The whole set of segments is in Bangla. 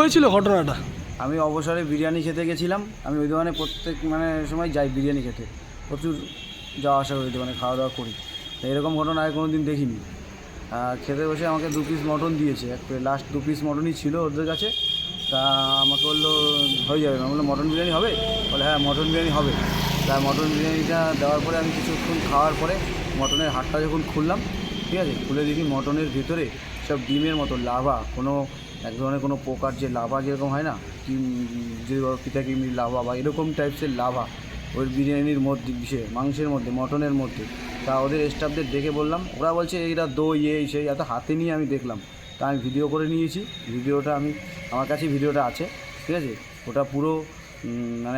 হয়েছিল ঘটনাটা? আমি অবসরে বিরিয়ানি খেতে গেছিলাম। আমি ওই দোকানে প্রত্যেক সময় যাই বিরিয়ানি খেতে, প্রচুর যাওয়া আসা ওই দোকানে, খাওয়া দাওয়া করি। এরকম ঘটনা আগে কোনো দিন দেখিনি। খেতে বসে আমাকে 2 পিস মটন দিয়েছে, লাস্ট 2 পিস মটনই ছিল ওদের কাছে। তা আমাকে বললো হয়ে যাবে, আমি বললো মটন বিরিয়ানি হবে? বলে হ্যাঁ মটন বিরিয়ানি হবে। তা মটন বিরিয়ানিটা দেওয়ার পরে আমি কিছুক্ষণ খাওয়ার পরে মটনের হাড়টা যখন খুললাম, ঠিক আছে, খুলে দেখি মটনের ভিতরে সব ডিমের মতো লাভা, কোনো এক ধরনের কোনো পোকার যে লাভা যেরকম হয় না, যে পিতাকিমির লাভা বা এরকম টাইপসের লাভা ওই বিরিয়ানির মধ্যে, মাংসের মধ্যে, মটনের মধ্যে। তা ওদের স্টাফদের দেখে বললাম, ওরা বলছে এইটা দই এই সেই, এত হাতে নিয়ে আমি দেখলাম। তা আমি ভিডিও করে নিয়েছি, ভিডিওটা আমার কাছে ভিডিওটা আছে, ঠিক আছে। ওটা পুরো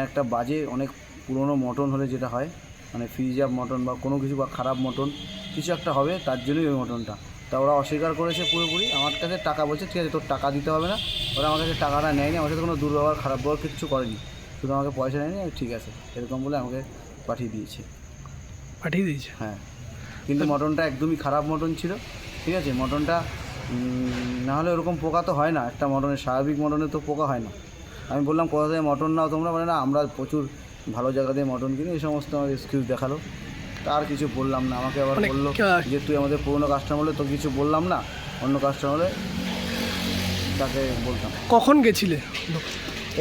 একটা বাজে, অনেক পুরনো মটন হলে যেটা হয়, ফ্রিজ আপ মটন বা কোনো কিছু বা খারাপ মটন কিছু একটা হবে, তার জন্যই ওই মটনটা। তা ওরা অস্বীকার করেছে পুরোপুরি। আমার কাছে টাকা বলছে, ঠিক আছে তোর টাকা দিতে হবে না। ওরা আমার কাছে টাকাটা নেয়নি, আমার সাথে কোনো দুর্ব্যবহার খারাপ ব্যবহার কিচ্ছু করেনি, শুধু আমাকে পয়সা নেয়নি, ঠিক আছে এরকম বলে আমাকে পাঠিয়ে দিয়েছে। হ্যাঁ, কিন্তু মটনটা একদমই খারাপ মটন ছিল, ঠিক আছে। মটনটা নাহলে ওরকম পোকা তো হয় না, একটা মটনের, স্বাভাবিক মটনের তো পোকা হয় না। আমি বললাম কোথা থেকে মটন নাও তোমরা? বলে না আমরা প্রচুর ভালো জায়গা দিয়ে মটন কিনি, এই সমস্ত আমার এক্সকিউজ দেখালো। তার কিছু বললাম না, আমাকে আবার বললো যে তুই আমাদের পুরোনো কাস্টমার হলে তো কিছু বললাম না, অন্য কাস্টমার হলে তাকে বলতাম। কখন গেছিলে?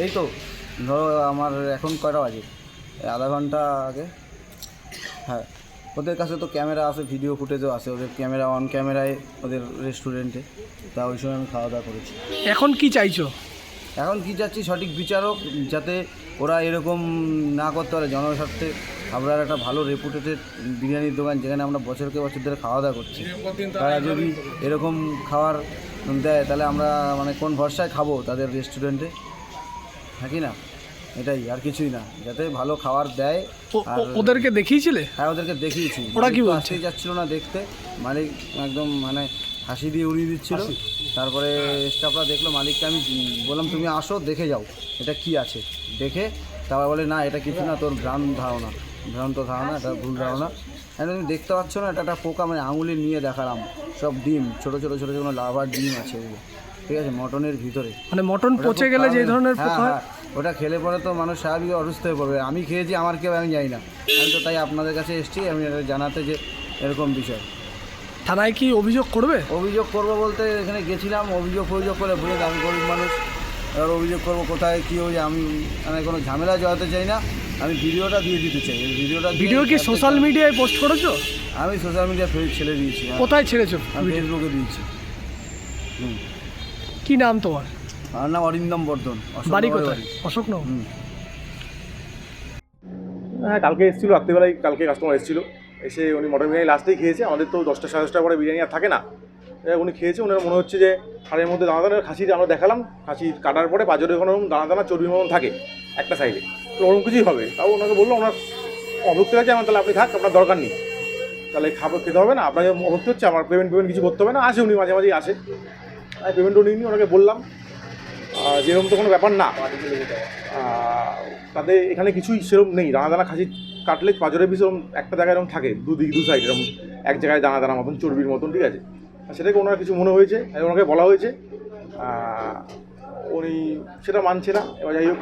এই তো ধরো আমার এখন কয়টা বাজে, আধা ঘন্টা আগে। হ্যাঁ, ওদের কাছে তো ক্যামেরা আছে, ভিডিও ফুটেজও আছে, ওদের ক্যামেরা অন ক্যামেরায় ওদের রেস্টুরেন্টে। তা ওই সময় আমি খাওয়া দাওয়া করেছি। এখন কি চাইছো? এখন কি চাচ্ছি, সঠিক বিচারক, যাতে ওরা এরকম না করতে পারে। জনস্বার্থে আমরা একটা ভালো রেপুটেটেড বিরিয়ানির দোকান, যেখানে আমরা বছরকে বছর ধরে খাওয়া দাওয়া করছি, তারা যদি এরকম খাবার দেয়, তাহলে আমরা কোন ভরসায় খাবো তাদের রেস্টুরেন্টে, থাকি না? এটাই, আর কিছুই না, যাতে ভালো খাবার দেয়। ওদেরকে দেখিয়েছিলে? হ্যাঁ, ওদেরকে দেখিয়েছি। ওরা কি বলছে? আসতেই যাচ্ছিল না দেখতে, মালিক একদম হাসি দিয়ে উড়িয়ে দিচ্ছিল। তারপরে স্টাফরা দেখলো, মালিককে আমি বললাম তুমি আসো দেখে যাও এটা কি আছে, দেখে তারপর বলে না এটা কিছু না, তোর ভ্রান্ত ধারণা, এটা ভুল ধারণা। তুমি দেখতে পাচ্ছ না, এটা একটা পোকা, আঙুলে নিয়ে দেখালাম, সব ডিম, ছোটো ছোটো ছোটো ছোটো লাভার ডিম আছে ওগুলো, ঠিক আছে, মটনের ভিতরে। মটন পচে গেলে যে ধরনের পোকা, হ্যাঁ, ওটা খেলে পরে তো মানুষ স্বাভাবিক অসুস্থ হয়ে পড়বে। আমি খেয়েছি, আমার কেউ, আমি জানি না, আমি তো তাই আপনাদের কাছে এসেছি আমি জানাতে যে এরকম বিষয়। থানায় কি অভিযোগ করবে? অভিযোগ করবো বলতে এখানে গেছিলাম, অভিযোগ করে বুঝে, আমি গরিব মানুষ, এবার অভিযোগ করবো কোথায় কী হয়েছে। আমি কোনো ঝামেলা জড়াতে চাই না, আমি ভিডিওটা দিয়ে দিতে চাই। ভিডিও কি সোশ্যাল মিডিয়ায় পোস্ট করেছো? আমি সোশ্যাল মিডিয়ায় ছেড়ে দিয়েছি। কোথায় ছেড়েছো? আমি ফেসবুকে দিয়েছি। কি নাম তোমার? আমার নাম অরিন্দম বর্ধন। বাড়ি কোথায়? অশোকনগর। হ্যাঁ, কালকে এসেছিলো রাত্রিবেলায়, কালকে কাস্টমার এসেছিলো, এসে উনি মটন বিরিয়ানি লাস্টেই খেয়েছে। আমাদের তো 10টা সাড়ে 10টার পরে বিরিয়ানি আর থাকে না, উনি খেয়েছে। ওনার মনে হচ্ছে যে হাড়ের মধ্যে দানা দানা, খাসিটা আমরা দেখালাম, খাসি কাটার পরে পাঁজরে ওখানে দানা দানা চর্বির মতন থাকে একটা সাইডে, তো ওরকম কিছুই হবে। তাও ওনাকে বললো, ওনার অভুক্তি আছে, আমার তাহলে আপনি থাক, আপনার দরকার নেই, তাহলে খেতে হবে না, আপনার অভুক্তি হচ্ছে, আমার পেমেন্ট কিছু করতে হবে না। আসে উনি মাঝে মাঝেই আসে, আমি পেমেন্টও নিইনি। ওনাকে বললাম যেরকম তো কোনো ব্যাপার না, তাদের এখানে কিছুই সেরকম নেই, দানা দানা খাসি কাটলে পাঁজরের পিস এরকম একটা জায়গায় এরকম থাকে, দুদিক দু সাইড এরকম এক জায়গায় দানা দানা মতন, চর্বির মতন, ঠিক আছে। সেটাকে ওনার কিছু মনে হয়েছে, ওনাকে বলা হয়েছে, উনি সেটা মানছে না। এবার যাই হোক,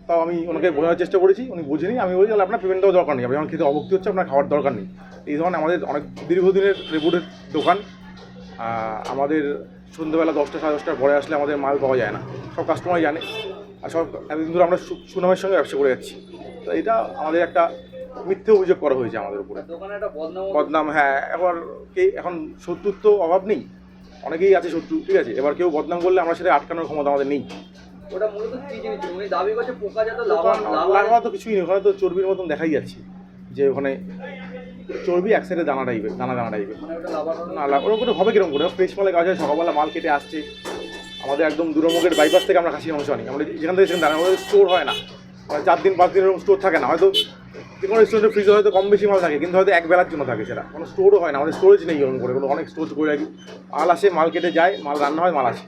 তাও আমি ওনাকে বোঝানোর চেষ্টা করেছি, উনি বুঝেনি। আমি বলছি তাহলে আপনার পেমেন্ট দেওয়ার দরকার নেই, আপনি যখন খেতে অভুক্তি হচ্ছে, আপনার খাওয়ার দরকার নেই। এই ধরনের আমাদের অনেক দীর্ঘদিনের রেপুটেড দোকান, আমাদের সন্ধ্যেবেলা 10টা সাড়ে 10টার পরে আসলে আমাদের মাল পাওয়া যায় না, সব কাস্টমারই জানে, আর সব এতদিন ধরে আমরা সুনামের সঙ্গে ব্যবসা করে যাচ্ছি। তো এটা আমাদের একটা মিথ্যে অভিযোগ করা হয়েছে আমাদের উপরে, বদনাম। হ্যাঁ, এখন শত্রুর তো অভাব নেই, অনেকেই আছে শত্রু, ঠিক আছে। এবার কেউ বদনাম করলে আমরা সেটা আটকানোর ক্ষমতা আমাদের নেই। লাভা তো কিছুই নেই, ওখানে তো চর্বির মতন দেখাই যাচ্ছে যে ওখানে চর্বি এক সাইডে দানা টাইপের, দানা টাইপের। না, ওরকম করে হবে কিরকম করে? ফ্রেশ মালে কাজ হয়, সকালবেলা মাল কেটে আসছে, আমাদের একদম দুরমুখের বাইপাস থেকে আমরা খাসির মাংস আনি, আমরা যেখান থেকে সেখানে দানা, আমাদের স্টোর হয় না, 4 দিন 5 দিন এরকম স্টোর থাকে না। হয়তো কোনো রেস্টুরেন্টের ফ্রিজে হয়তো কম বেশি মাল থাকে, কিন্তু হয়তো এক বেলার জন্য থাকে, সেটা কোনো স্টোরও হয় না, আমাদের স্টোরেজ নেই ওরকম করে, কোনো অনেক স্টোর করে রাখি, মাল আসে, মাল কেটে যায়, মাল রান্না হয়, মাল আসে।